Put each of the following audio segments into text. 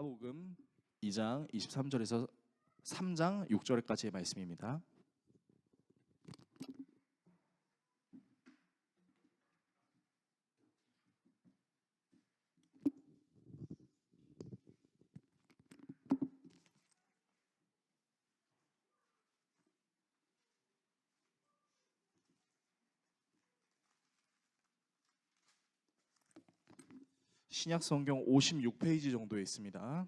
마가복음 2장 23절에서 3장 6절까지의 말씀입니다. 신약 성경 56페이지 정도에 있습니다.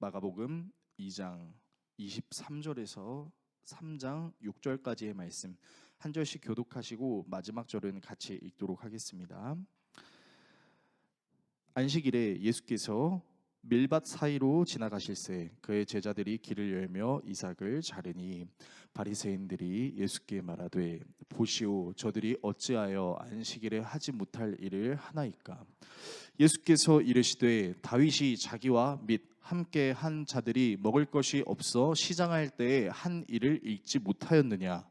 마가복음 2장 23절에서 3장 6절까지의 말씀 한 절씩 교독하시고 마지막 절은 같이 읽도록 하겠습니다. 안식일에 예수께서 밀밭 사이로 지나가실새 그의 제자들이 길을 열며 이삭을 자르니 바리새인들이 예수께 말하되 보시오 저들이 어찌하여 안식일에 하지 못할 일을 하나이까. 예수께서 이르시되 다윗이 자기와 및 함께 한 자들이 먹을 것이 없어 시장할 때에 한 일을 잊지 못하였느냐.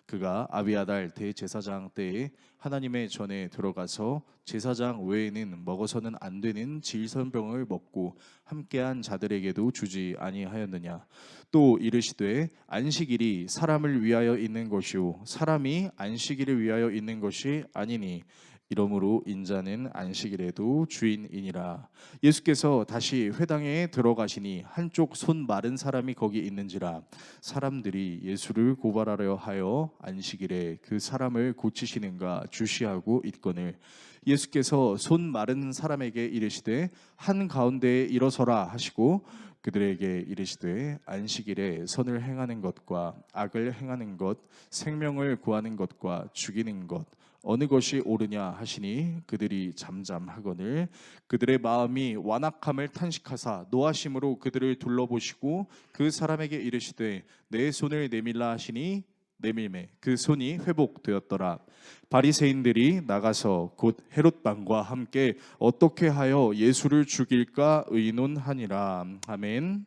그가 아비아달 대제사장 때에 하나님의 전에 들어가서 제사장 외에는 먹어서는 안 되는 질선병을 먹고 함께한 자들에게도 주지 아니하였느냐. 또 이르시되 안식일이 사람을 위하여 있는 것이요 사람이 안식일을 위하여 있는 것이 아니니 이러므로 인자는 안식일에도 주인이니라. 예수께서 다시 회당에 들어가시니 한쪽 손 마른 사람이 거기 있는지라. 사람들이 예수를 고발하려 하여 안식일에 그 사람을 고치시는가 주시하고 있거늘 예수께서 손 마른 사람에게 이르시되 한 가운데에 일어서라 하시고 그들에게 이르시되 안식일에 선을 행하는 것과 악을 행하는 것 생명을 구하는 것과 죽이는 것 어느 것이 옳으냐 하시니 그들이 잠잠하거늘 그들의 마음이 완악함을 탄식하사 노하심으로 그들을 둘러보시고 그 사람에게 이르시되 내 손을 내밀라 하시니 내밀매 그 손이 회복되었더라. 바리새인들이 나가서 곧 헤롯 왕과 함께 어떻게 하여 예수를 죽일까 의논하니라. 아멘.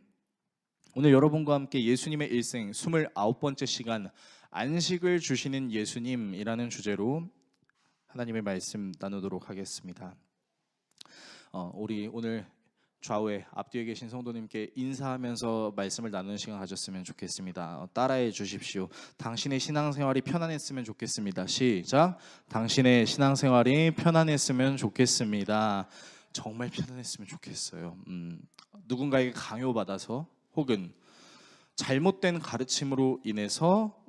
오늘 여러분과 함께 예수님의 일생 29번째 시간 안식을 주시는 예수님이라는 주제로 하나님의 말씀 나누도록 하겠습니다. 우리 오늘 좌우에 앞뒤에 계신 성도님께 인사하면서 말씀을 나누는 시간 가졌으면 좋겠습니다. 따라해 주십시오. 당신의 신앙생활이 편안했으면 좋겠습니다. 시작. 당신의 신앙생활이 편안했으면 좋겠습니다. 정말 편안했으면 좋겠어요. 누군가에게 강요받아서 혹은 잘못된 가르침으로 인해서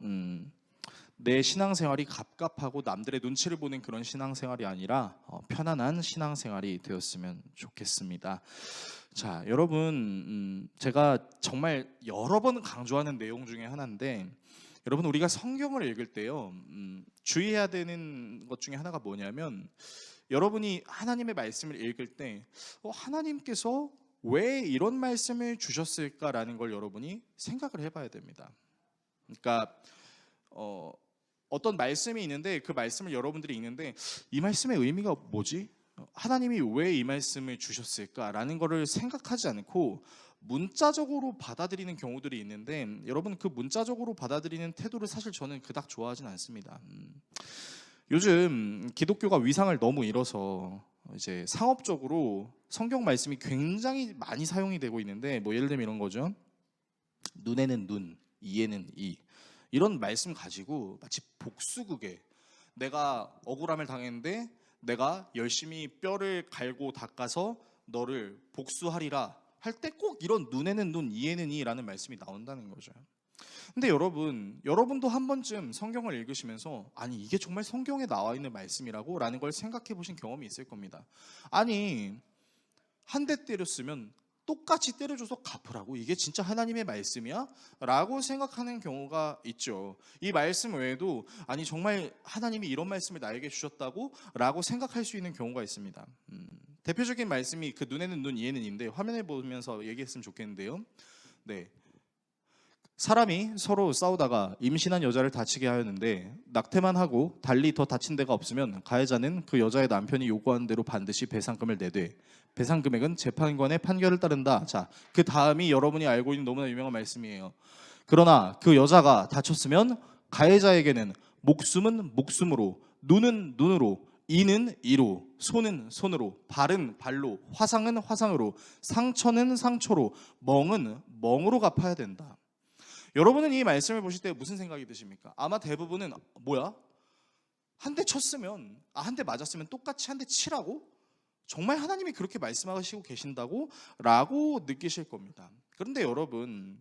내 신앙생활이 갑갑하고 남들의 눈치를 보는 그런 신앙생활이 아니라 편안한 신앙생활이 되었으면 좋겠습니다. 자, 여러분 제가 정말 여러 번 강조하는 내용 중에 하나인데 여러분 우리가 성경을 읽을 때요 주의해야 되는 것 중에 하나가 뭐냐면 여러분이 하나님의 말씀을 읽을 때 하나님께서 왜 이런 말씀을 주셨을까라는 걸 여러분이 생각을 해봐야 됩니다. 그러니까 어떤 말씀이 있는데 그 말씀을 여러분들이 읽는데 이 말씀의 의미가 뭐지? 하나님이 왜 이 말씀을 주셨을까라는 거를 생각하지 않고 문자적으로 받아들이는 경우들이 있는데 여러분 그 문자적으로 받아들이는 태도를 사실 저는 그닥 좋아하진 않습니다. 요즘 기독교가 위상을 너무 잃어서 이제 상업적으로 성경 말씀이 굉장히 많이 사용이 되고 있는데 뭐 예를 들면 이런 거죠. 눈에는 눈, 이에는 이 이런 말씀 가지고 마치 복수극에 내가 억울함을 당했는데 내가 열심히 뼈를 갈고 닦아서 너를 복수하리라 할 때 꼭 이런 눈에는 눈, 이에는 이라는 말씀이 나온다는 거죠. 근데 여러분도 한 번쯤 성경을 읽으시면서 아니 이게 정말 성경에 나와 있는 말씀이라고? 라는 걸 생각해 보신 경험이 있을 겁니다. 아니 한 대 때렸으면 똑같이 때려줘서 갚으라고? 이게 진짜 하나님의 말씀이야? 라고 생각하는 경우가 있죠. 이 말씀 외에도 아니 정말 하나님이 이런 말씀을 나에게 주셨다고? 라고 생각할 수 있는 경우가 있습니다. 대표적인 말씀이 그 눈에는 눈, 이에는 인데 화면을 보면서 얘기했으면 좋겠는데요. 네. 사람이 서로 싸우다가 임신한 여자를 다치게 하였는데 낙태만 하고 달리 더 다친 데가 없으면 가해자는 그 여자의 남편이 요구하는 대로 반드시 배상금을 내되 배상 금액은 재판관의 판결을 따른다. 자, 그 다음이 여러분이 알고 있는 너무나 유명한 말씀이에요. 그러나 그 여자가 다쳤으면 가해자에게는 목숨은 목숨으로 눈은 눈으로 이는 이로, 손은 손으로, 발은 발로, 화상은 화상으로, 상처는 상처로, 멍은 멍으로 갚아야 된다. 여러분은 이 말씀을 보실 때 무슨 생각이 드십니까? 아마 대부분은 뭐야? 한 대 쳤으면, 한 대 맞았으면 똑같이 한 대 치라고? 정말 하나님이 그렇게 말씀하시고 계신다고? 라고 느끼실 겁니다. 그런데 여러분,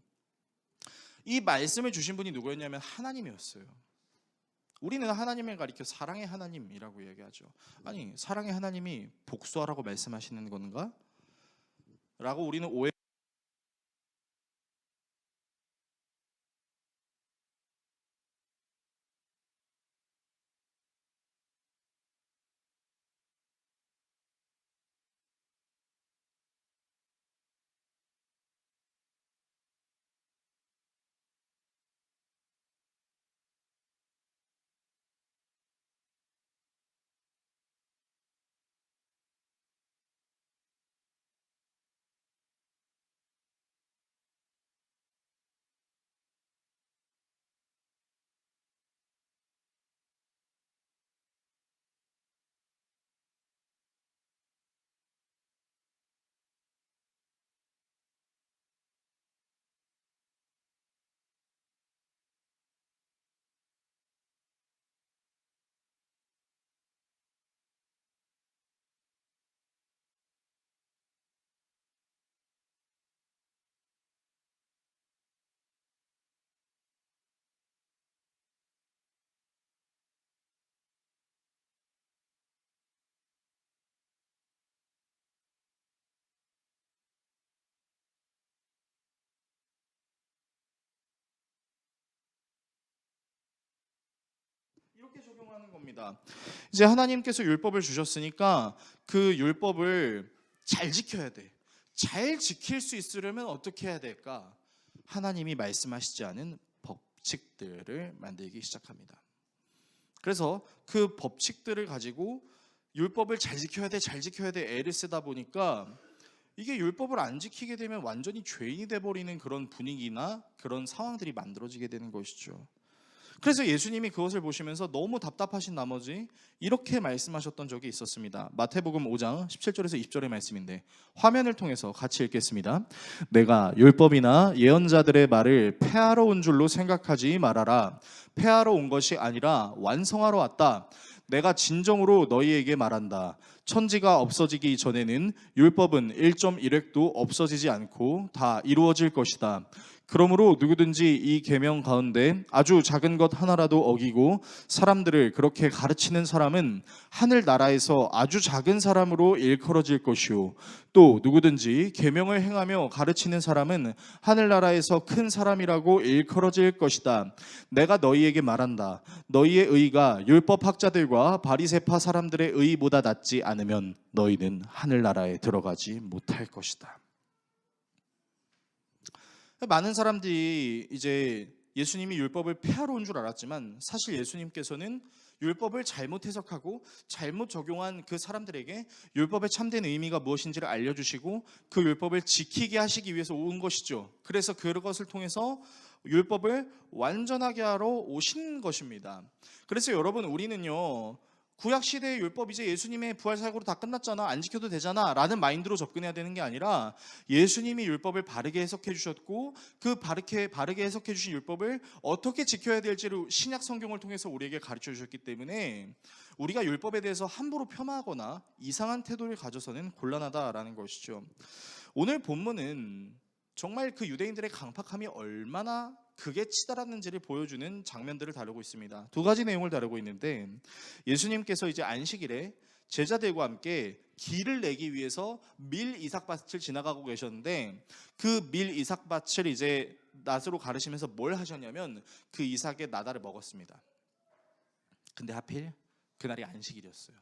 이 말씀을 주신 분이 누구였냐면 하나님이었어요. 우리는 하나님을 가리켜 사랑의 하나님이라고 얘기하죠. 아니, 사랑의 하나님이 복수하라고 말씀하시는 건가? 라고 우리는 오해. 이렇게 적용하는 겁니다. 이제 하나님께서 율법을 주셨으니까 그 율법을 잘 지켜야 돼. 잘 지킬 수 있으려면 어떻게 해야 될까? 하나님이 말씀하시지 않은 법칙들을 만들기 시작합니다. 그래서 그 법칙들을 가지고 율법을 잘 지켜야 돼, 잘 지켜야 돼 애를 쓰다 보니까 이게 율법을 안 지키게 되면 완전히 죄인이 돼버리는 그런 분위기나 그런 상황들이 만들어지게 되는 것이죠. 그래서 예수님이 그것을 보시면서 너무 답답하신 나머지 이렇게 말씀하셨던 적이 있었습니다. 마태복음 5장 17절에서 20절의 말씀인데 화면을 통해서 같이 읽겠습니다. 내가 율법이나 예언자들의 말을 폐하러 온 줄로 생각하지 말아라. 폐하러 온 것이 아니라 완성하러 왔다. 내가 진정으로 너희에게 말한다. 천지가 없어지기 전에는 율법은 1.1획도 없어지지 않고 다 이루어질 것이다. 그러므로 누구든지 이 계명 가운데 아주 작은 것 하나라도 어기고 사람들을 그렇게 가르치는 사람은 하늘 나라에서 아주 작은 사람으로 일컬어질 것이요 또 누구든지 계명을 행하며 가르치는 사람은 하늘 나라에서 큰 사람이라고 일컬어질 것이다. 내가 너희에게 말한다. 너희의 의가 율법 학자들과 바리새파 사람들의 의보다 낫지 않으면 너희는 하늘 나라에 들어가지 못할 것이다. 많은 사람들이 이제 예수님이 율법을 폐하러 온 줄 알았지만 사실 예수님께서는 율법을 잘못 해석하고 잘못 적용한 그 사람들에게 율법의 참된 의미가 무엇인지를 알려주시고 그 율법을 지키게 하시기 위해서 온 것이죠. 그래서 그것을 통해서 율법을 완전하게 하러 오신 것입니다. 그래서 여러분, 우리는요, 구약 시대의 율법 이제 예수님의 부활 사역으로 다 끝났잖아, 안 지켜도 되잖아 라는 마인드로 접근해야 되는 게 아니라 예수님이 율법을 바르게 해석해 주셨고 그 바르게 해석해 주신 율법을 어떻게 지켜야 될지를 신약 성경을 통해서 우리에게 가르쳐 주셨기 때문에 우리가 율법에 대해서 함부로 폄하하거나 이상한 태도를 가져서는 곤란하다라는 것이죠. 오늘 본문은 정말 그 유대인들의 강팍함이 얼마나 극에 치달았는지를 보여주는 장면들을 다루고 있습니다. 두 가지 내용을 다루고 있는데 예수님께서 이제 안식일에 제자들과 함께 길을 내기 위해서 밀 이삭밭을 지나가고 계셨는데 그 밀 이삭밭을 이제 낫으로 가르시면서 뭘 하셨냐면 그 이삭의 나다를 먹었습니다. 근데 하필 그날이 안식일이었어요.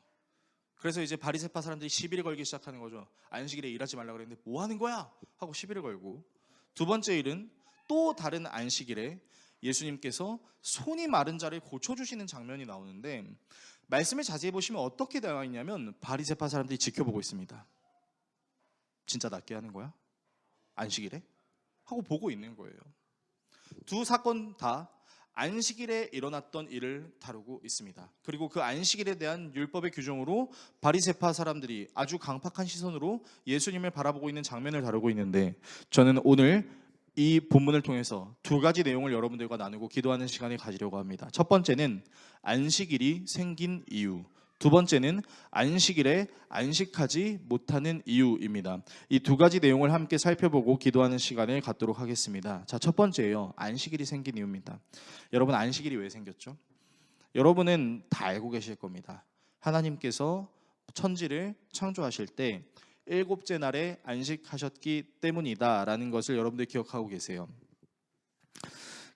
그래서 이제 바리새파 사람들이 시비를 걸기 시작하는 거죠. 안식일에 일하지 말라고 그랬는데 뭐 하는 거야? 하고 시비를 걸고, 두 번째 일은 또 다른 안식일에 예수님께서 손이 마른 자를 고쳐주시는 장면이 나오는데 말씀을 자세히 보시면 어떻게 나와 있냐면 바리새파 사람들이 지켜보고 있습니다. 진짜 낫게 하는 거야? 안식일에? 하고 보고 있는 거예요. 두 사건 다 안식일에 일어났던 일을 다루고 있습니다. 그리고 그 안식일에 대한 율법의 규정으로 바리새파 사람들이 아주 강팍한 시선으로 예수님을 바라보고 있는 장면을 다루고 있는데, 저는 오늘 이 본문을 통해서 두 가지 내용을 여러분들과 나누고 기도하는 시간을 가지려고 합니다. 첫 번째는 안식일이 생긴 이유, 두 번째는 안식일에 안식하지 못하는 이유입니다. 이 두 가지 내용을 함께 살펴보고 기도하는 시간을 갖도록 하겠습니다. 자, 첫 번째예요. 안식일이 생긴 이유입니다. 여러분, 안식일이 왜 생겼죠? 여러분은 다 알고 계실 겁니다. 하나님께서 천지를 창조하실 때 일곱째 날에 안식하셨기 때문이다라는 것을 여러분들 기억하고 계세요.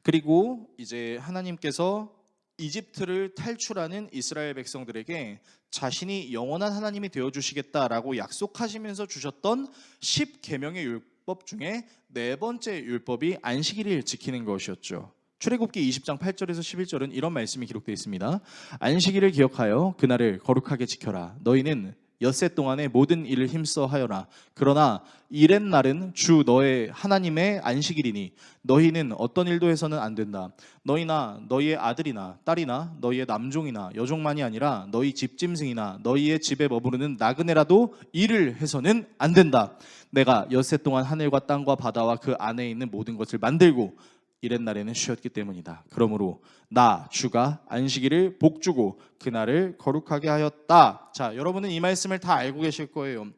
그리고 이제 하나님께서 이집트를 탈출하는 이스라엘 백성들에게 자신이 영원한 하나님이 되어주시겠다라고 약속하시면서 주셨던 10계명의 율법 중에 네 번째 율법이 안식일을 지키는 것이었죠. 출애굽기 20장 8절에서 11절은 이런 말씀이 기록되어 있습니다. 안식일을 기억하여 그날을 거룩하게 지켜라. 너희는 엿새 동안의 모든 일을 힘써 하여라. 그러나 이렛 날은 주 너의 하나님의 안식일이니 너희는 어떤 일도 해서는 안 된다. 너희나 너희의 아들이나 딸이나 너희의 남종이나 여종만이 아니라 너희 집짐승이나 너희의 집에 머무르는 나그네라도 일을 해서는 안 된다. 내가 엿새 동안 하늘과 땅과 바다와 그 안에 있는 모든 것을 만들고 이렛 날에는 쉬었기 때문이다. 그러므로 나 주가 안식일을 복주고 그날을 거룩하게 하였다. 자, 여러분은 이 말씀을 다 알고 계실 거예요.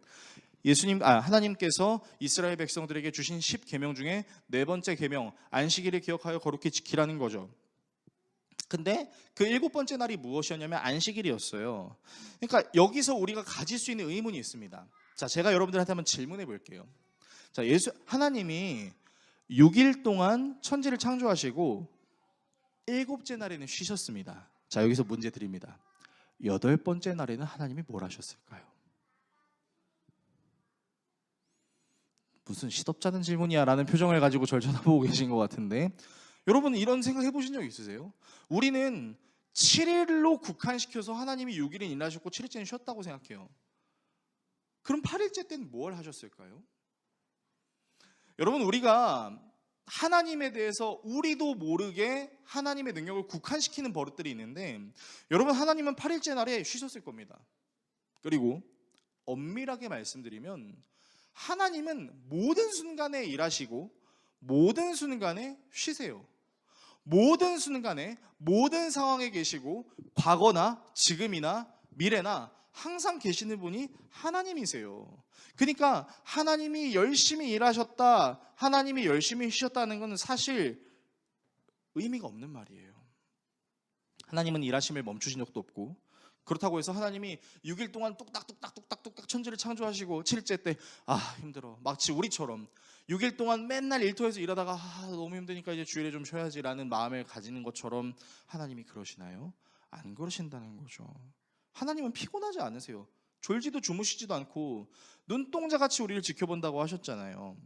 하나님께서 이스라엘 백성들에게 주신 10계명 중에 네 번째 계명 안식일을 기억하여 거룩히 지키라는 거죠. 근데 그 일곱 번째 날이 무엇이었냐면 안식일이었어요. 그러니까 여기서 우리가 가질 수 있는 의문이 있습니다. 자, 제가 여러분들한테 한번 질문해 볼게요. 자, 하나님이 6일 동안 천지를 창조하시고 일곱째 날에는 쉬셨습니다. 자, 여기서 문제 드립니다. 여덟 번째 날에는 하나님이 뭘 하셨을까요? 무슨 시덥잖은 질문이야 라는 표정을 가지고 절 쳐다보고 계신 것 같은데, 여러분 이런 생각 해보신 적 있으세요? 우리는 7일로 국한시켜서 하나님이 6일은 일하셨고 7일째는 쉬었다고 생각해요. 그럼 8일째 때는 뭘 하셨을까요? 여러분, 우리가 하나님에 대해서 우리도 모르게 하나님의 능력을 국한시키는 버릇들이 있는데, 여러분 하나님은 8일째 날에 쉬셨을 겁니다. 그리고 엄밀하게 말씀드리면 하나님은 모든 순간에 일하시고 모든 순간에 쉬세요. 모든 순간에 모든 상황에 계시고 과거나 지금이나 미래나 항상 계시는 분이 하나님이세요. 그러니까 하나님이 열심히 일하셨다, 하나님이 열심히 쉬셨다는 것은 사실 의미가 없는 말이에요. 하나님은 일하심을 멈추신 적도 없고, 그렇다고 해서 하나님이 6일 동안 뚝딱뚝딱 천지를 창조하시고 7일째 때 힘들어, 마치 우리처럼 6일 동안 맨날 일터에서 일하다가 너무 힘드니까 이제 주일에 좀 쉬어야지라는 마음을 가지는 것처럼 하나님이 그러시나요? 안 그러신다는 거죠. 하나님은 피곤하지 않으세요. 졸지도 주무시지도 않고 눈동자같이 우리를 지켜본다고 하셨잖아요.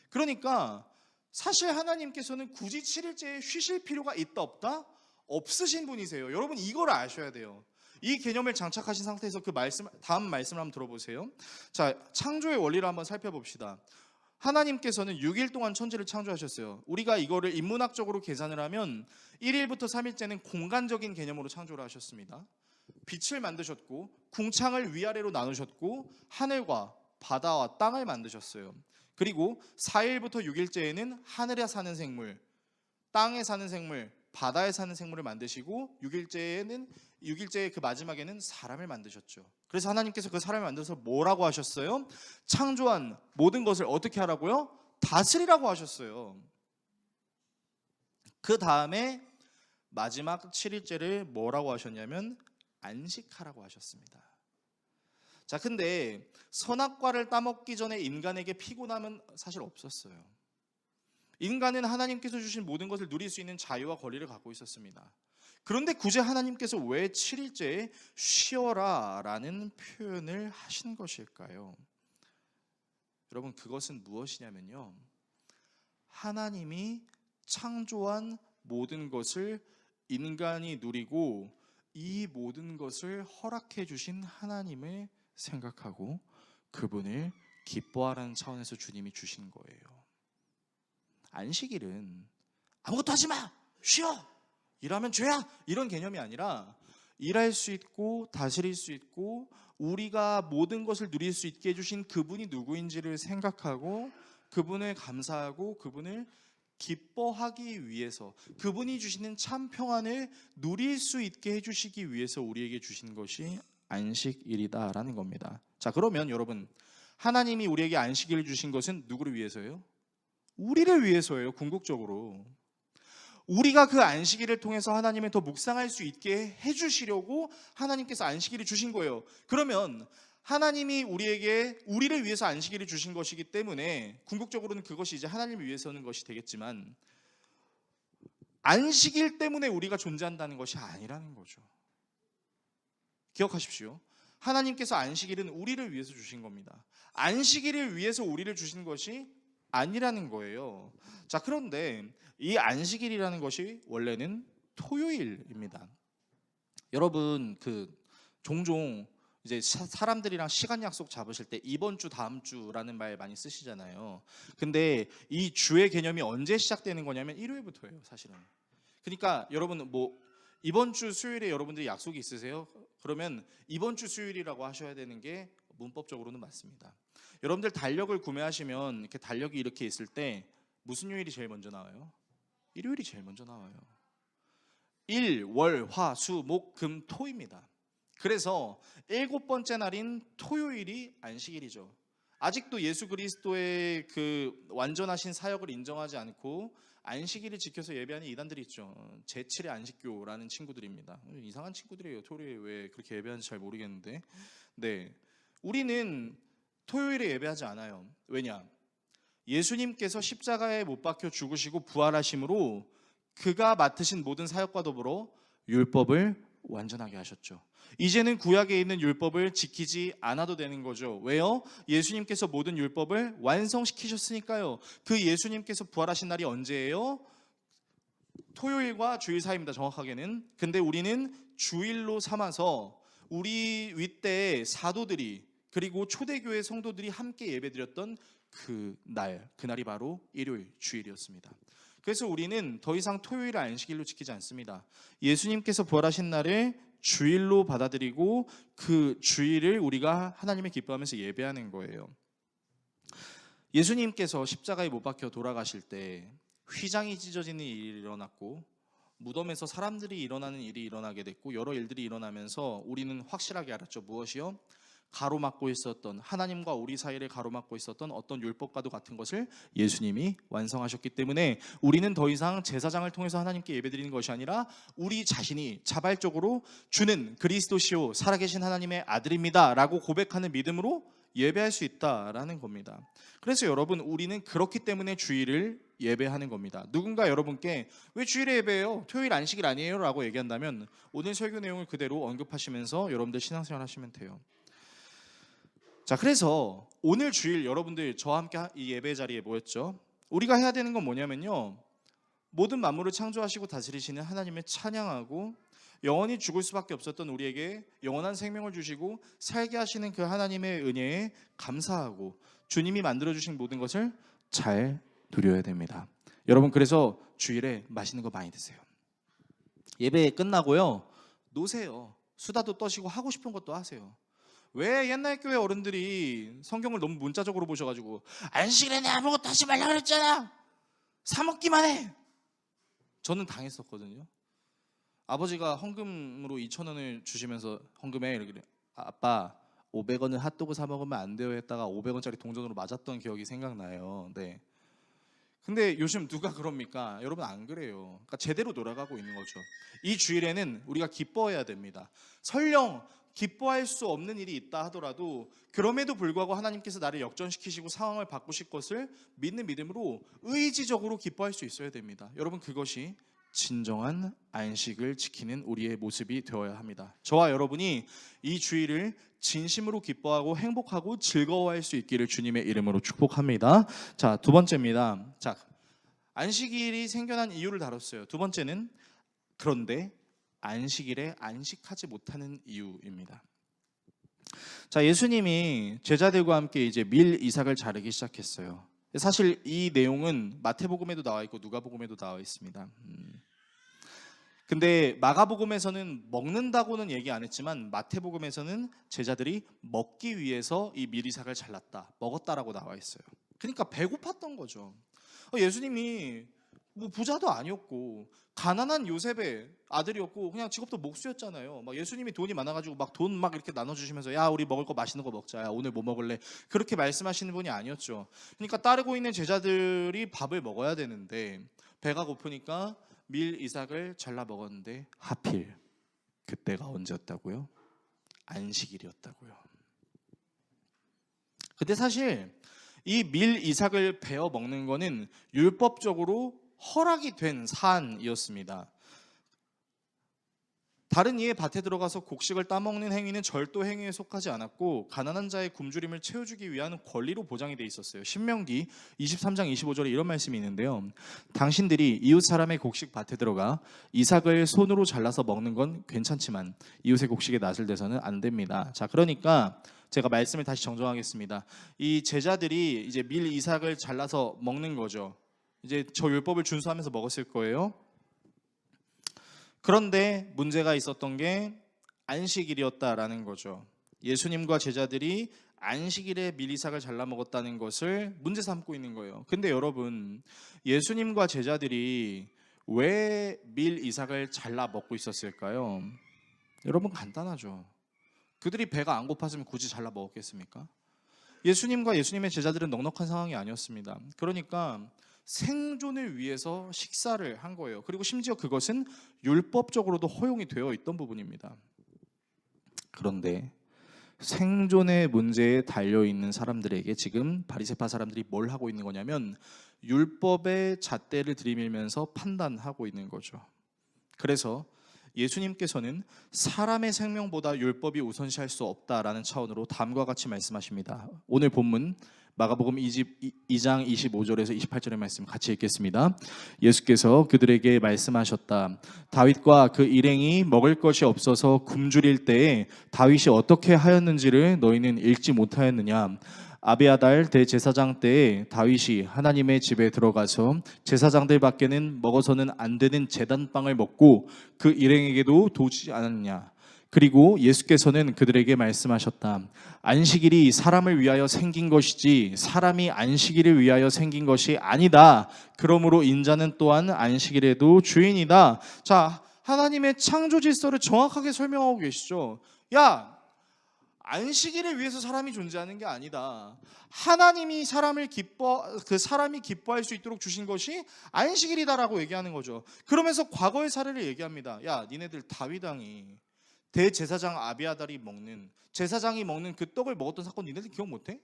그러니까 사실 하나님께서는 굳이 7일째에 쉬실 필요가 있다 없다? 없으신 분이세요. 여러분 이걸 아셔야 돼요. 이 개념을 장착하신 상태에서 그 다음 말씀을 한번 들어보세요. 자, 창조의 원리를 한번 살펴봅시다. 하나님께서는 6일 동안 천지를 창조하셨어요. 우리가 이거를 인문학적으로 계산을 하면 1일부터 3일째는 공간적인 개념으로 창조를 하셨습니다. 빛을 만드셨고 궁창을 위아래로 나누셨고 하늘과 바다와 땅을 만드셨어요. 그리고 4일부터 6일째에는 하늘에 사는 생물, 땅에 사는 생물, 바다에 사는 생물을 만드시고 6일째의 그 마지막에는 사람을 만드셨죠. 그래서 하나님께서 그 사람을 만들어서 뭐라고 하셨어요? 창조한 모든 것을 어떻게 하라고요? 다스리라고 하셨어요. 그 다음에 마지막 7일째를 뭐라고 하셨냐면 안식하라고 하셨습니다. 자, 근데 선악과를 따먹기 전에 인간에게 피곤함은 사실 없었어요. 인간은 하나님께서 주신 모든 것을 누릴 수 있는 자유와 권리를 갖고 있었습니다. 그런데 굳이 하나님께서 왜 7일째에 쉬어라 라는 표현을 하신 것일까요? 여러분, 그것은 무엇이냐면요, 하나님이 창조한 모든 것을 인간이 누리고 이 모든 것을 허락해 주신 하나님을 생각하고 그분을 기뻐하라는 차원에서 주님이 주신 거예요. 안식일은 아무것도 하지 마, 쉬어, 일하면 죄야 이런 개념이 아니라 일할 수 있고 다스릴 수 있고 우리가 모든 것을 누릴 수 있게 해주신 그분이 누구인지를 생각하고 그분을 감사하고 그분을 기뻐하기 위해서 그분이 주시는 참 평안을 누릴 수 있게 해주시기 위해서 우리에게 주신 것이 안식일이다라는 겁니다. 자, 그러면 여러분, 하나님이 우리에게 안식일을 주신 것은 누구를 위해서예요? 우리를 위해서예요. 궁극적으로 우리가 그 안식일을 통해서 하나님을 더 묵상할 수 있게 해주시려고 하나님께서 안식일을 주신 거예요. 그러면 하나님이 우리를 위해서 안식일을 주신 것이기 때문에 궁극적으로는 그것이 이제 하나님을 위해서는 것이 되겠지만 안식일 때문에 우리가 존재한다는 것이 아니라는 거죠. 기억하십시오. 하나님께서 안식일은 우리를 위해서 주신 겁니다. 안식일을 위해서 우리를 주신 것이 아니라는 거예요. 자, 그런데 이 안식일이라는 것이 원래는 토요일입니다. 여러분, 종종 이제 사람들이랑 시간 약속 잡으실 때 이번 주 다음 주라는 말 많이 쓰시잖아요. 근데 이 주의 개념이 언제 시작되는 거냐면 일요일부터예요, 사실은. 그러니까 여러분 이번 주 수요일에 여러분들이 약속이 있으세요? 그러면 이번 주 수요일이라고 하셔야 되는 게 문법적으로는 맞습니다. 여러분들 달력을 구매하시면 이렇게 달력이 이렇게 있을 때 무슨 요일이 제일 먼저 나와요? 일요일이 제일 먼저 나와요. 일, 월, 화, 수, 목, 금, 토입니다. 그래서 7번째 날인 토요일이 안식일이죠. 아직도 예수 그리스도의 그 완전하신 사역을 인정하지 않고 안식일을 지켜서 예배하는 이단들이 있죠. 제7의 안식교라는 친구들입니다. 이상한 친구들이에요. 토요일에 왜 그렇게 예배하는지 잘 모르겠는데. 네, 우리는 토요일에 예배하지 않아요. 왜냐? 예수님께서 십자가에 못 박혀 죽으시고 부활하심으로 그가 맡으신 모든 사역과 더불어 율법을 완전하게 하셨죠. 이제는 구약에 있는 율법을 지키지 않아도 되는 거죠. 왜요? 예수님께서 모든 율법을 완성시키셨으니까요. 그 예수님께서 부활하신 날이 언제예요? 토요일과 주일 사이입니다, 정확하게는. 근데 우리는 주일로 삼아서 우리 윗대 사도들이 그리고 초대교회 성도들이 함께 예배드렸던 그날이 바로 일요일, 주일이었습니다. 그래서 우리는 더 이상 토요일을 안식일로 지키지 않습니다. 예수님께서 부활하신 날을 주일로 받아들이고 그 주일을 우리가 하나님을 기뻐하면서 예배하는 거예요. 예수님께서 십자가에 못 박혀 돌아가실 때 휘장이 찢어지는 일이 일어났고 무덤에서 사람들이 일어나는 일이 일어나게 됐고 여러 일들이 일어나면서 우리는 확실하게 알았죠. 무엇이요? 가로막고 있었던 하나님과 우리 사이를 가로막고 있었던 어떤 율법과도 같은 것을 예수님이 완성하셨기 때문에 우리는 더 이상 제사장을 통해서 하나님께 예배드리는 것이 아니라 우리 자신이 자발적으로 주는 그리스도시요 살아계신 하나님의 아들입니다 라고 고백하는 믿음으로 예배할 수 있다라는 겁니다. 그래서 여러분, 우리는 그렇기 때문에 주일을 예배하는 겁니다. 누군가 여러분께 왜 주일에 예배해요? 토요일 안식일 아니에요? 라고 얘기한다면 오늘 설교 내용을 그대로 언급하시면서 여러분들 신앙생활 하시면 돼요. 자, 그래서 오늘 주일 여러분들 저와 함께 이 예배 자리에 모였죠. 우리가 해야 되는 건 뭐냐면요, 모든 만물을 창조하시고 다스리시는 하나님을 찬양하고 영원히 죽을 수밖에 없었던 우리에게 영원한 생명을 주시고 살게 하시는 그 하나님의 은혜에 감사하고 주님이 만들어주신 모든 것을 잘 누려야 됩니다. 여러분, 그래서 주일에 맛있는 거 많이 드세요. 예배 끝나고요, 노세요. 수다도 떠시고 하고 싶은 것도 하세요. 왜 옛날 교회 어른들이 성경을 너무 문자적으로 보셔가지고 안식일에 내 아무것도 하지 말라 그랬잖아, 사 먹기만 해. 저는 당했었거든요. 아버지가 헌금으로 2,000원을 주시면서 헌금해 이렇게, 아빠 500원을 핫도그 사 먹으면 안 돼요 했다가 500원짜리 동전으로 맞았던 기억이 생각나요. 네. 근데 요즘 누가 그럽니까? 여러분, 안 그래요. 그러니까 제대로 돌아가고 있는 거죠. 이 주일에는 우리가 기뻐해야 됩니다. 설령 기뻐할 수 없는 일이 있다 하더라도 그럼에도 불구하고 하나님께서 나를 역전시키시고 상황을 바꾸실 것을 믿는 믿음으로 의지적으로 기뻐할 수 있어야 됩니다. 여러분, 그것이 진정한 안식을 지키는 우리의 모습이 되어야 합니다. 저와 여러분이 이 주일을 진심으로 기뻐하고 행복하고 즐거워할 수 있기를 주님의 이름으로 축복합니다. 자, 두 번째입니다. 자, 안식일이 생겨난 이유를 다뤘어요. 두 번째는 그런데 안식일에 안식하지 못하는 이유입니다. 자, 예수님이 제자들과 함께 이제 밀 이삭을 자르기 시작했어요. 사실 이 내용은 마태복음에도 나와 있고 누가복음에도 나와 있습니다. 근데 마가복음에서는 먹는다고는 얘기 안 했지만 마태복음에서는 제자들이 먹기 위해서 이 밀이삭을 잘랐다, 먹었다라고 나와 있어요. 그러니까 배고팠던 거죠. 예수님이 뭐 부자도 아니었고 가난한 요셉의 아들이었고 그냥 직업도 목수였잖아요. 막 예수님이 돈이 많아가지고 막 돈 막 이렇게 나눠주시면서 야 우리 먹을 거 맛있는 거 먹자, 야 오늘 뭐 먹을래, 그렇게 말씀하시는 분이 아니었죠. 그러니까 따르고 있는 제자들이 밥을 먹어야 되는데 배가 고프니까 밀 이삭을 잘라 먹었는데 하필 그때가 언제였다고요? 안식일이었다고요. 근데 사실 이 밀 이삭을 베어 먹는 거는 율법적으로 허락이 된 사안이었습니다. 다른 이의 밭에 들어가서 곡식을 따먹는 행위는 절도 행위에 속하지 않았고 가난한 자의 굶주림을 채워주기 위한 권리로 보장이 돼 있었어요. 신명기 23장 25절에 이런 말씀이 있는데요. 당신들이 이웃 사람의 곡식 밭에 들어가 이삭을 손으로 잘라서 먹는 건 괜찮지만 이웃의 곡식에 낯을 대서는 안 됩니다. 자, 그러니까 제가 말씀을 다시 정정하겠습니다. 이 제자들이 이제 밀 이삭을 잘라서 먹는 거죠. 이제 저 율법을 준수하면서 먹었을 거예요. 그런데 문제가 있었던 게 안식일이었다라는 거죠. 예수님과 제자들이 안식일에 밀 이삭을 잘라 먹었다는 것을 문제 삼고 있는 거예요. 근데 여러분, 예수님과 제자들이 왜 밀 이삭을 잘라 먹고 있었을까요? 여러분, 간단하죠. 그들이 배가 안 고팠으면 굳이 잘라 먹었겠습니까? 예수님과 예수님의 제자들은 넉넉한 상황이 아니었습니다. 그러니까 생존을 위해서 식사를 한 거예요. 그리고 심지어 그것은 율법적으로도 허용이 되어 있던 부분입니다. 그런데 생존의 문제에 달려있는 사람들에게 지금 바리새파 사람들이 뭘 하고 있는 거냐면 율법의 잣대를 들이밀면서 판단하고 있는 거죠. 그래서 예수님께서는 사람의 생명보다 율법이 우선시할 수 없다라는 차원으로 다음과 같이 말씀하십니다. 오늘 본문 마가복음 2장 25절에서 28절의 말씀 같이 읽겠습니다. 예수께서 그들에게 말씀하셨다. 다윗과 그 일행이 먹을 것이 없어서 굶주릴 때에 다윗이 어떻게 하였는지를 너희는 읽지 못하였느냐? 아비아달 대제사장 때에 다윗이 하나님의 집에 들어가서 제사장들 밖에는 먹어서는 안 되는 제단빵을 먹고 그 일행에게도 도주지 않았느냐? 그리고 예수께서는 그들에게 말씀하셨다. 안식일이 사람을 위하여 생긴 것이지 사람이 안식일을 위하여 생긴 것이 아니다. 그러므로 인자는 또한 안식일에도 주인이다. 자, 하나님의 창조 질서를 정확하게 설명하고 계시죠. 야, 안식일을 위해서 사람이 존재하는 게 아니다. 하나님이 사람이 기뻐할 수 있도록 주신 것이 안식일이다라고 얘기하는 거죠. 그러면서 과거의 사례를 얘기합니다. 야, 니네들 다윗 왕이 대제사장 아비아달이 제사장이 먹는 그 떡을 먹었던 사건 니네들 기억 못해?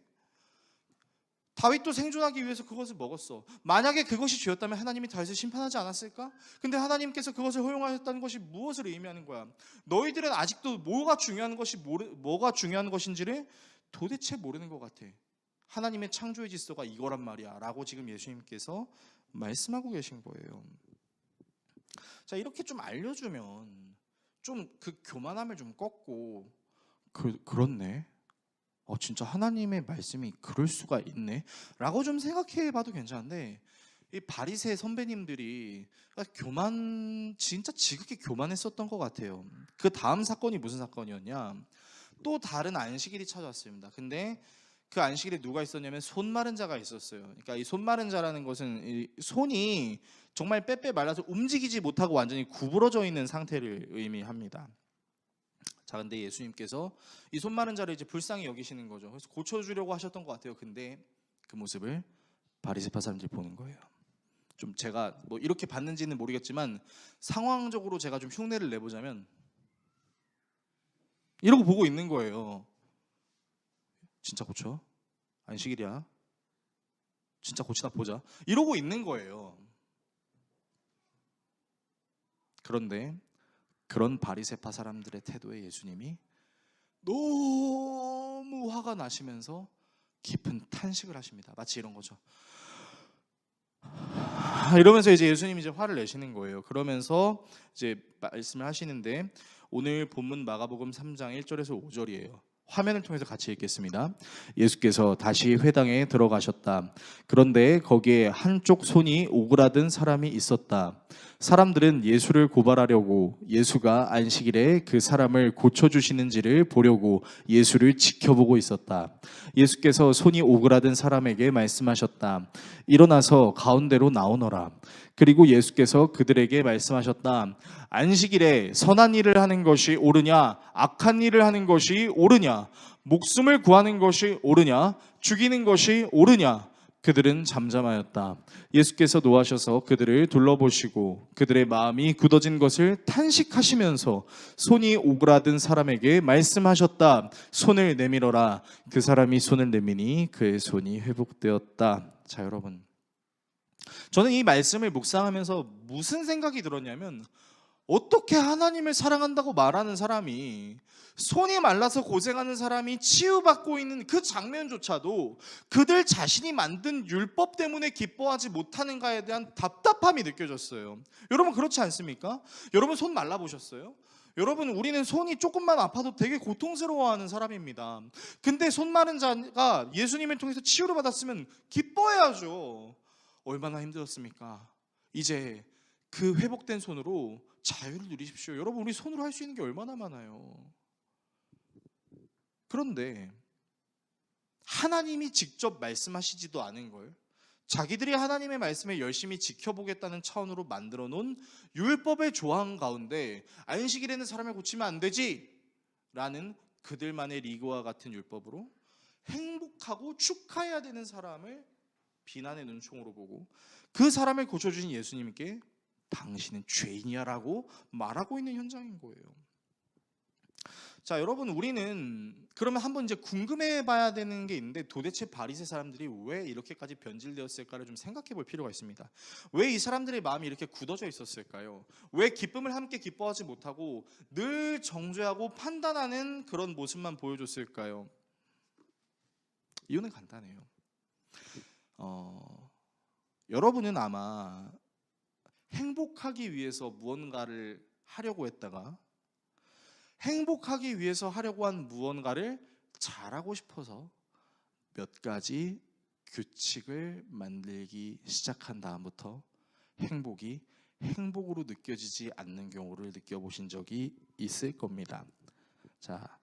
다윗도 생존하기 위해서 그것을 먹었어. 만약에 그것이 죄였다면 하나님이 다윗을 심판하지 않았을까? 근데 하나님께서 그것을 허용하셨다는 것이 무엇을 의미하는 거야? 너희들은 아직도 뭐가 중요한 것인지를 도대체 모르는 것 같아. 하나님의 창조의 질서가 이거란 말이야 라고 지금 예수님께서 말씀하고 계신 거예요. 자, 이렇게 좀 알려주면 좀 그 교만함을 좀 꺾고 그렇네. 진짜 하나님의 말씀이 그럴 수가 있네 라고 좀 생각해 봐도 괜찮은데, 이 바리새 선배님들이 진짜 지극히 교만했었던 것 같아요. 그 다음 사건이 무슨 사건이었냐? 또 다른 안식일이 찾아왔습니다. 근데 그 안식일에 누가 있었냐면 손 마른 자가 있었어요. 그러니까 이 손 마른 자라는 것은 이 손이 정말 빼빼 말라서 움직이지 못하고 완전히 구부러져 있는 상태를 의미합니다. 자, 근데 예수님께서 이 손 마른 자를 이제 불쌍히 여기시는 거죠. 그래서 고쳐주려고 하셨던 것 같아요. 근데 그 모습을 바리새파 사람들이 보는 거예요. 좀 제가 뭐 이렇게 봤는지는 모르겠지만 상황적으로 제가 좀 흉내를 내보자면 이러고 보고 있는 거예요. 진짜 고쳐? 안식일이야. 진짜 고치다 보자. 이러고 있는 거예요. 그런데 그런 바리새파 사람들의 태도에 예수님이 너무 화가 나시면서 깊은 탄식을 하십니다. 마치 이런 거죠. 이러면서 이제 예수님이 이제 화를 내시는 거예요. 그러면서 이제 말씀을 하시는데 오늘 본문 마가복음 3장 1절에서 5절이에요. 화면을 통해서 같이 읽겠습니다. 예수께서 다시 회당에 들어가셨다. 그런데 거기에 한쪽 손이 오그라든 사람이 있었다. 사람들은 예수를 고발하려고 예수가 안식일에 그 사람을 고쳐주시는지를 보려고 예수를 지켜보고 있었다. 예수께서 손이 오그라든 사람에게 말씀하셨다. 일어나서 가운데로 나오너라. 그리고 예수께서 그들에게 말씀하셨다. 안식일에 선한 일을 하는 것이 옳으냐, 악한 일을 하는 것이 옳으냐, 목숨을 구하는 것이 옳으냐, 죽이는 것이 옳으냐. 그들은 잠잠하였다. 예수께서 노하셔서 그들을 둘러보시고 그들의 마음이 굳어진 것을 탄식하시면서 손이 오그라든 사람에게 말씀하셨다. 손을 내밀어라. 그 사람이 손을 내미니 그의 손이 회복되었다. 자, 여러분, 저는 이 말씀을 묵상하면서 무슨 생각이 들었냐면, 어떻게 하나님을 사랑한다고 말하는 사람이, 손이 말라서 고생하는 사람이 치유받고 있는 그 장면조차도 그들 자신이 만든 율법 때문에 기뻐하지 못하는가에 대한 답답함이 느껴졌어요. 여러분, 그렇지 않습니까? 여러분, 손 말라보셨어요? 여러분, 우리는 손이 조금만 아파도 되게 고통스러워하는 사람입니다. 근데 손 마른 자가 예수님을 통해서 치유를 받았으면 기뻐해야죠. 얼마나 힘들었습니까? 이제 그 회복된 손으로 자유를 누리십시오. 여러분, 우리 손으로 할 수 있는 게 얼마나 많아요. 그런데 하나님이 직접 말씀하시지도 않은 걸 자기들이 하나님의 말씀을 열심히 지켜보겠다는 차원으로 만들어 놓은 율법의 조항 가운데 안식일에는 사람을 고치면 안 되지 라는 그들만의 리그와 같은 율법으로 행복하고 축하해야 되는 사람을 비난의 눈총으로 보고 그 사람을 고쳐주신 예수님께 당신은 죄인이야 라고 말하고 있는 현장인 거예요. 자, 여러분, 우리는 그러면 한번 이제 궁금해 봐야 되는 게 있는데, 도대체 바리새 사람들이 왜 이렇게까지 변질되었을까를 좀 생각해 볼 필요가 있습니다. 왜 이 사람들의 마음이 이렇게 굳어져 있었을까요? 왜 기쁨을 함께 기뻐하지 못하고 늘 정죄하고 판단하는 그런 모습만 보여줬을까요? 이유는 간단해요. 여러분은 아마 행복하기 위해서 무언가를 하려고 했다가 행복하기 위해서 하려고 한 무언가를 잘하고 싶어서 몇 가지 규칙을 만들기 시작한 다음부터 행복이 행복으로 느껴지지 않는 경우를 느껴보신 적이 있을 겁니다. 자,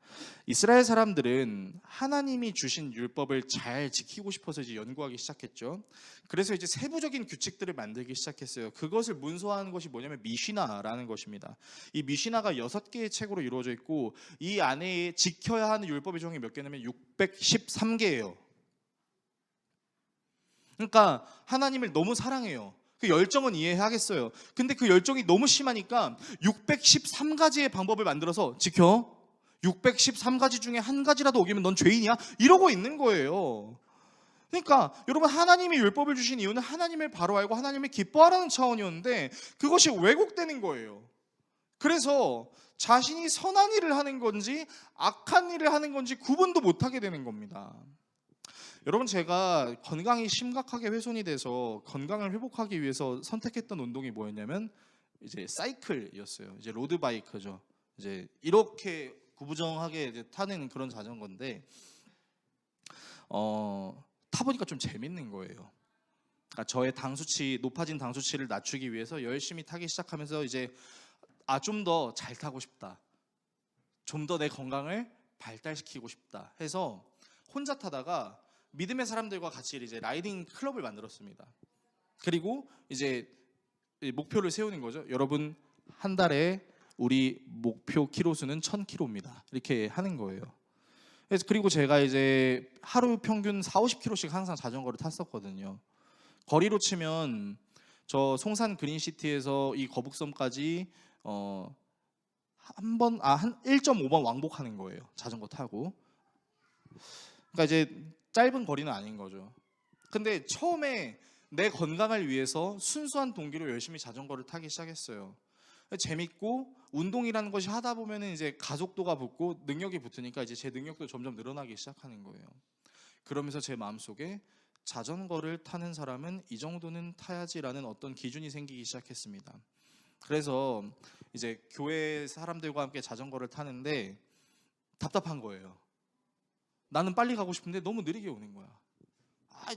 이스라엘 사람들은 하나님이 주신 율법을 잘 지키고 싶어서 이제 연구하기 시작했죠. 그래서 이제 세부적인 규칙들을 만들기 시작했어요. 그것을 문서화한 것이 뭐냐면 미시나라는 것입니다. 이 미시나가 6개의 책으로 이루어져 있고 이 안에 지켜야 하는 율법의 종이 몇 개냐면 613개예요. 그러니까 하나님을 너무 사랑해요. 그 열정은 이해하겠어요. 근데 그 열정이 너무 심하니까 613가지의 방법을 만들어서 지켜. 613가지 중에 한 가지라도 어기면 넌 죄인이야? 이러고 있는 거예요. 그러니까 여러분, 하나님이 율법을 주신 이유는 하나님을 바로 알고 하나님을 기뻐하라는 차원이었는데 그것이 왜곡되는 거예요. 그래서 자신이 선한 일을 하는 건지 악한 일을 하는 건지 구분도 못하게 되는 겁니다. 여러분, 제가 건강이 심각하게 훼손이 돼서 건강을 회복하기 위해서 선택했던 운동이 뭐였냐면 이제 사이클이었어요. 이제 로드바이크죠. 이제 이렇게 구부정하게 이제 타는 그런 자전거인데 타보니까 좀 재밌는 거예요. 그러니까 저의 높아진 당 수치를 낮추기 위해서 열심히 타기 시작하면서 이제 좀 더 잘 타고 싶다, 좀 더 내 건강을 발달시키고 싶다 해서 혼자 타다가 믿음의 사람들과 같이 이제 라이딩 클럽을 만들었습니다. 그리고 이제 목표를 세우는 거죠. 여러분, 한 달에 우리 목표 키로수는 1000km입니다. 이렇게 하는 거예요. 그리고 제가 이제 하루 평균 40-50km씩 항상 자전거를 탔었거든요. 거리로 치면 저 송산 그린시티에서 이 거북섬까지 한 1.5번 왕복하는 거예요. 자전거 타고. 그러니까 이제 짧은 거리는 아닌 거죠. 근데 처음에 내 건강을 위해서 순수한 동기로 열심히 자전거를 타기 시작했어요. 재밌고 운동이라는 것이 하다 보면은 이제 가속도가 붙고 능력이 붙으니까 이제 제 능력도 점점 늘어나기 시작하는 거예요. 그러면서 제 마음속에 자전거를 타는 사람은 이 정도는 타야지라는 어떤 기준이 생기기 시작했습니다. 그래서 이제 교회 사람들과 함께 자전거를 타는데 답답한 거예요. 나는 빨리 가고 싶은데 너무 느리게 오는 거야.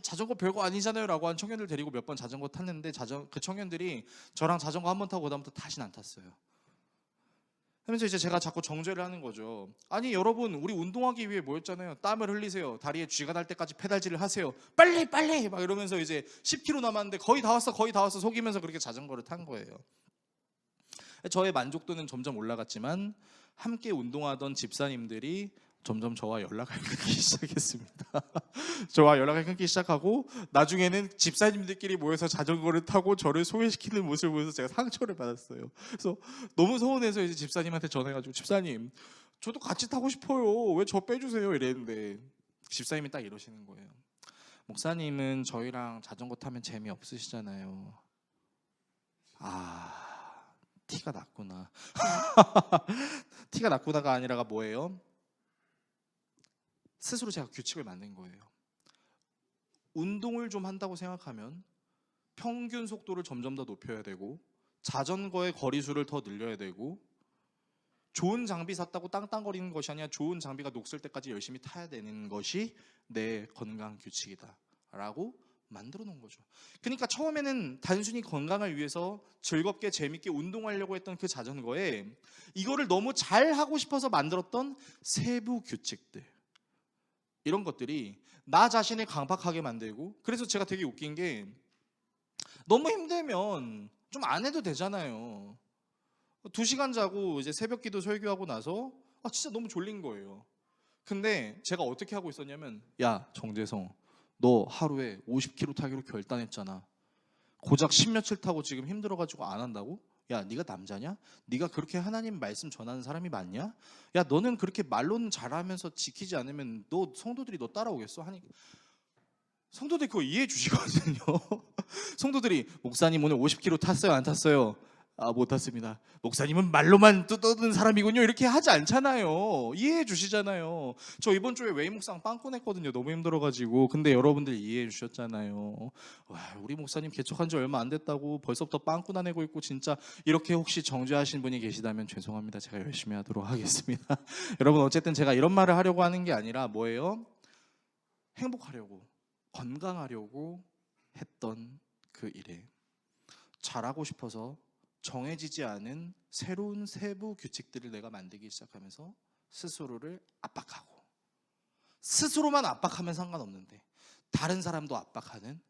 자전거 별거 아니잖아요 라고 한 청년들 데리고 몇 번 자전거 탔는데 그 청년들이 저랑 자전거 한 번 타고 그다음부터 다시는 안 탔어요. 하면서 이제 제가 자꾸 정죄를 하는 거죠. 아니 여러분, 우리 운동하기 위해 모였잖아요. 땀을 흘리세요. 다리에 쥐가 날 때까지 페달질을 하세요. 빨리 빨리 막 이러면서 이제 10km 남았는데 거의 다 왔어 거의 다 왔어 속이면서 그렇게 자전거를 탄 거예요. 저의 만족도는 점점 올라갔지만 함께 운동하던 집사님들이 점점 저와 연락을 끊기 시작했습니다. 저와 연락을 끊기 시작하고 나중에는 집사님들끼리 모여서 자전거를 타고 저를 소외시키는 모습을 보면서 제가 상처를 받았어요. 그래서 너무 서운해서 이제 집사님한테 전해가지고, 집사님 저도 같이 타고 싶어요. 왜 저 빼주세요? 이랬는데 집사님이 딱 이러시는 거예요. 목사님은 저희랑 자전거 타면 재미없으시잖아요. 티가 났구나. 티가 났구나가 아니라가 뭐예요? 스스로 제가 규칙을 만든 거예요. 운동을 좀 한다고 생각하면 평균 속도를 점점 더 높여야 되고, 자전거의 거리수를 더 늘려야 되고, 좋은 장비 샀다고 땅땅거리는 것이 아니라 좋은 장비가 녹슬 때까지 열심히 타야 되는 것이 내 건강 규칙이다 라고 만들어 놓은 거죠. 그러니까 처음에는 단순히 건강을 위해서 즐겁게 재밌게 운동하려고 했던 그 자전거에 이거를 너무 잘 하고 싶어서 만들었던 세부 규칙들, 이런 것들이 나 자신을 강박하게 만들고, 그래서 제가 되게 웃긴 게, 너무 힘들면 좀 안 해도 되잖아요. 2시간 자고 이제 새벽 기도 설교하고 나서 진짜 너무 졸린 거예요. 근데 제가 어떻게 하고 있었냐면, 야 정재성, 너 하루에 50km 타기로 결단했잖아. 고작 10며칠 타고 지금 힘들어가지고 안 한다고? 야 네가 남자냐? 네가 그렇게 하나님 말씀 전하는 사람이 맞냐? 야 너는 그렇게 말로는 잘하면서 지키지 않으면 너 성도들이 너 따라오겠어? 하니 성도들이 그거 이해해 주시거든요. 성도들이, 목사님 오늘 50km 탔어요? 안 탔어요? 못 탔습니다. 목사님은 말로만 떠드는 사람이군요. 이렇게 하지 않잖아요. 이해해 주시잖아요. 저 이번 주에 웨이 묵상 빵꾸 냈거든요. 너무 힘들어가지고. 근데 여러분들 이해해 주셨잖아요. 와, 우리 목사님 개척한 지 얼마 안 됐다고 벌써부터 빵꾸 나내고 있고, 진짜 이렇게 혹시 정죄하신 분이 계시다면 죄송합니다. 제가 열심히 하도록 하겠습니다. 여러분, 어쨌든 제가 이런 말을 하려고 하는 게 아니라 뭐예요? 행복하려고, 건강하려고 했던 그 일에 잘하고 싶어서 정해지지 않은 새로운 세부 규칙들을 내가 만들기 시작하면서 스스로를 압박하고, 스스로만 압박하면 상관없는데 다른 사람도 압박하는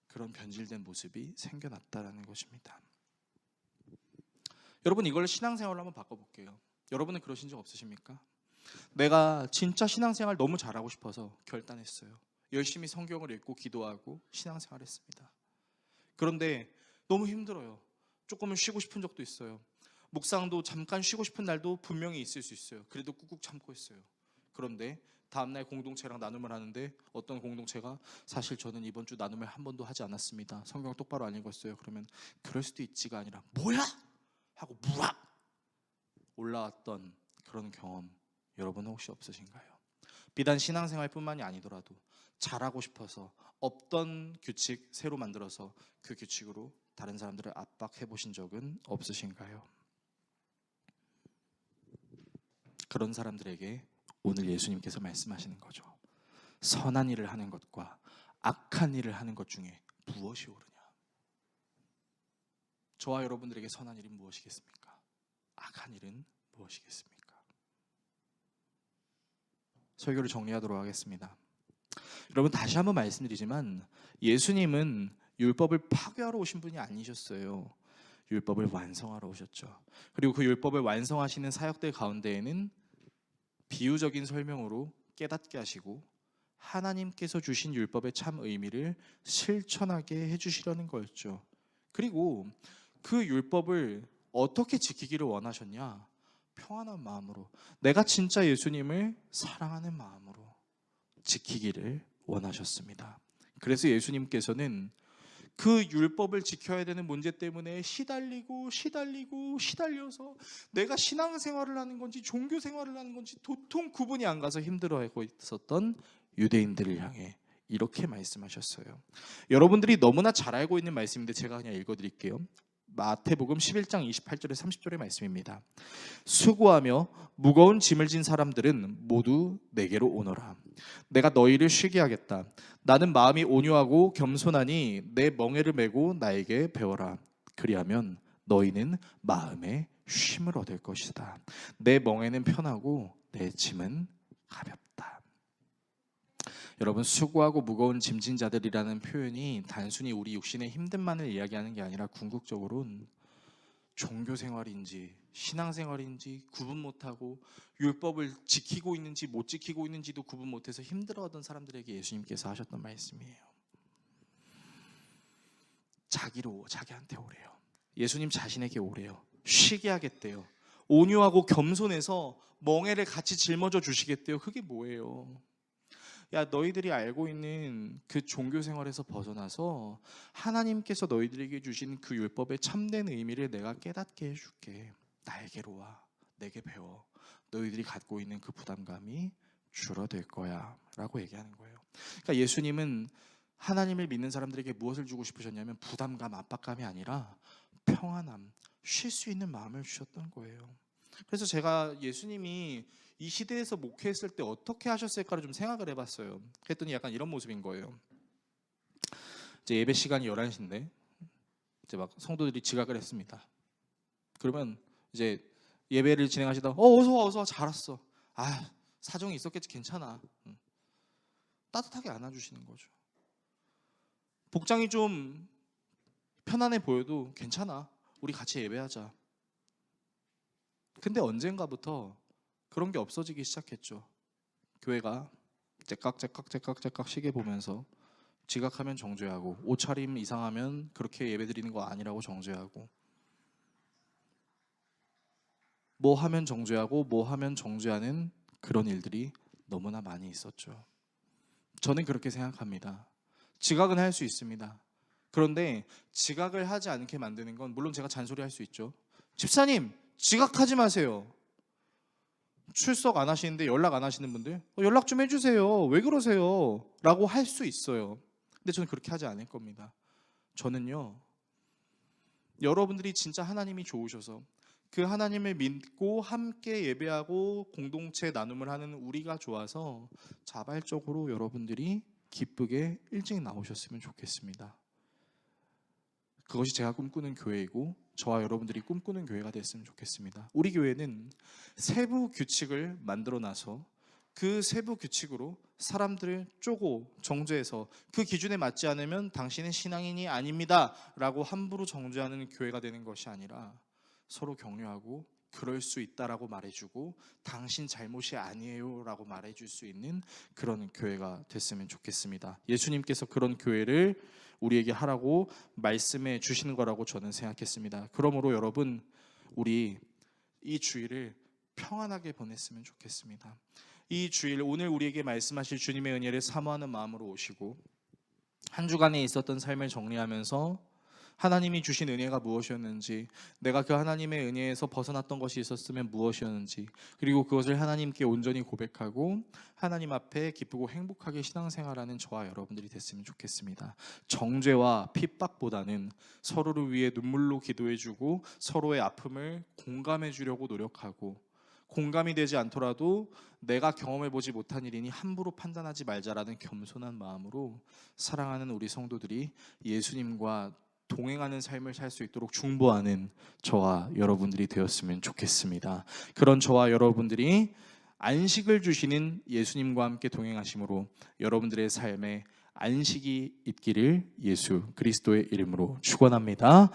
그런 변질된 모습이 생겨났다는 것입니다. 여러분, 이걸 신앙생활로 한번 바꿔볼게요. 여러분은 그러신 적 없으십니까? 내가 진짜 신앙생활 너무 잘하고 싶어서 결단했어요. 열심히 성경을 읽고 기도하고 신앙생활 했습니다. 그런데 너무 힘들어요. 조금은 쉬고 싶은 적도 있어요. 묵상도 잠깐 쉬고 싶은 날도 분명히 있을 수 있어요. 그래도 꾹꾹 참고 있어요. 그런데 다음날 공동체랑 나눔을 하는데 어떤 공동체가, 사실 저는 이번 주 나눔을 한 번도 하지 않았습니다. 성경 똑바로 안 읽었어요. 그러면 그럴 수도 있지가 아니라 뭐야? 하고 무악 올라왔던 그런 경험, 여러분은 혹시 없으신가요? 비단 신앙생활뿐만이 아니더라도 잘하고 싶어서 없던 규칙 새로 만들어서 그 규칙으로 다른 사람들을 압박해 보신 적은 없으신가요? 그런 사람들에게 오늘 예수님께서 말씀하시는 거죠. 선한 일을 하는 것과 악한 일을 하는 것 중에 무엇이 옳으냐? 저와 여러분들에게 선한 일은 무엇이겠습니까? 악한 일은 무엇이겠습니까? 설교를 정리하도록 하겠습니다. 여러분, 다시 한번 말씀드리지만 예수님은 율법을 파괴하러 오신 분이 아니셨어요. 율법을 완성하러 오셨죠. 그리고 그 율법을 완성하시는 사역들 가운데에는 비유적인 설명으로 깨닫게 하시고 하나님께서 주신 율법의 참 의미를 실천하게 해주시려는 거였죠. 그리고 그 율법을 어떻게 지키기를 원하셨냐? 평안한 마음으로, 내가 진짜 예수님을 사랑하는 마음으로 지키기를 원하셨습니다. 그래서 예수님께서는 그 율법을 지켜야 되는 문제 때문에 시달려서 내가 신앙생활을 하는 건지 종교생활을 하는 건지 도통 구분이 안 가서 힘들어하고 있었던 유대인들을 향해 이렇게 말씀하셨어요. 여러분들이 너무나 잘 알고 있는 말씀인데 제가 그냥 읽어드릴게요. 마태복음 11장 28절에 30절의 말씀입니다. 수고하며 무거운 짐을 진 사람들은 모두 내게로 오너라. 내가 너희를 쉬게 하겠다. 나는 마음이 온유하고 겸손하니 내 멍에를 메고 나에게 배워라. 그리하면 너희는 마음에 쉼을 얻을 것이다. 내 멍에는 편하고 내 짐은 가볍다. 여러분, 수고하고 무거운 짐진 자들이라는 표현이 단순히 우리 육신의 힘듦만을 이야기하는 게 아니라 궁극적으로는 종교 생활인지 신앙생활인지 구분 못하고 율법을 지키고 있는지 못 지키고 있는지도 구분 못해서 힘들어하던 사람들에게 예수님께서 하셨던 말씀이에요. 자기한테 오래요. 예수님 자신에게 오래요. 쉬게 하겠대요. 온유하고 겸손해서 멍에를 같이 짊어져 주시겠대요. 그게 뭐예요? 야, 너희들이 알고 있는 그 종교 생활에서 벗어나서 하나님께서 너희들에게 주신 그 율법의 참된 의미를 내가 깨닫게 해줄게. 나에게로 와. 내게 배워. 너희들이 갖고 있는 그 부담감이 줄어들 거야 라고 얘기하는 거예요. 그러니까 예수님은 하나님을 믿는 사람들에게 무엇을 주고 싶으셨냐면 부담감, 압박감이 아니라 평안함, 쉴 수 있는 마음을 주셨던 거예요. 그래서 제가 예수님이 이 시대에서 목회했을 때 어떻게 하셨을까를 좀 생각을 해봤어요. 그랬더니 약간 이런 모습인 거예요. 이제 예배 시간이 11시인데 이제 막 성도들이 지각을 했습니다. 그러면 이제 예배를 진행하시다가 어서 와, 잘 왔어. 사정이 있었겠지, 괜찮아. 따뜻하게 안아주시는 거죠. 복장이 좀 편안해 보여도 괜찮아. 우리 같이 예배하자. 근데 언젠가부터 그런 게 없어지기 시작했죠. 교회가 째깍 시계 보면서 지각하면 정죄하고 옷차림 이상하면 그렇게 예배드리는 거 아니라고 정죄하고 뭐 하면 정죄하고 뭐 하면 정죄하는 그런 일들이 너무나 많이 있었죠. 저는 그렇게 생각합니다. 지각은 할 수 있습니다. 그런데 지각을 하지 않게 만드는 건 물론 제가 잔소리할 수 있죠. 집사님 지각하지 마세요. 출석 안 하시는데 연락 안 하시는 분들 연락 좀 해주세요. 왜 그러세요? 라고 할 수 있어요. 근데 저는 그렇게 하지 않을 겁니다. 저는요, 여러분들이 진짜 하나님이 좋으셔서 그 하나님을 믿고 함께 예배하고 공동체 나눔을 하는 우리가 좋아서 자발적으로 여러분들이 기쁘게 일찍 나오셨으면 좋겠습니다. 그것이 제가 꿈꾸는 교회이고 저와 여러분들이 꿈꾸는 교회가 됐으면 좋겠습니다. 우리 교회는 세부 규칙을 만들어 놔서 그 세부 규칙으로 사람들을 쪼고 정죄해서 그 기준에 맞지 않으면 당신은 신앙인이 아닙니다 라고 함부로 정죄하는 교회가 되는 것이 아니라 서로 격려하고 그럴 수 있다라고 말해주고 당신 잘못이 아니에요 라고 말해줄 수 있는 그런 교회가 됐으면 좋겠습니다. 예수님께서 그런 교회를 우리에게 하라고 말씀해 주시는 거라고 저는 생각했습니다. 그러므로 여러분, 우리 이 주일을 평안하게 보냈으면 좋겠습니다. 이 주일 오늘 우리에게 말씀하실 주님의 은혜를 사모하는 마음으로 오시고 한 주간에 있었던 삶을 정리하면서 하나님이 주신 은혜가 무엇이었는지, 내가 그 하나님의 은혜에서 벗어났던 것이 있었으면 무엇이었는지, 그리고 그것을 하나님께 온전히 고백하고 하나님 앞에 기쁘고 행복하게 신앙생활하는 저와 여러분들이 됐으면 좋겠습니다. 정죄와 핍박보다는 서로를 위해 눈물로 기도해주고 서로의 아픔을 공감해 주려고 노력하고, 공감이 되지 않더라도 내가 경험해보지 못한 일이니 함부로 판단하지 말자라는 겸손한 마음으로 사랑하는 우리 성도들이 예수님과 동행하는 삶을 살 수 있도록 중보하는 저와 여러분들이 되었으면 좋겠습니다. 그런 저와 여러분들이 안식을 주시는 예수님과 함께 동행하심으로 여러분들의 삶에 안식이 있기를 예수 그리스도의 이름으로 축원합니다.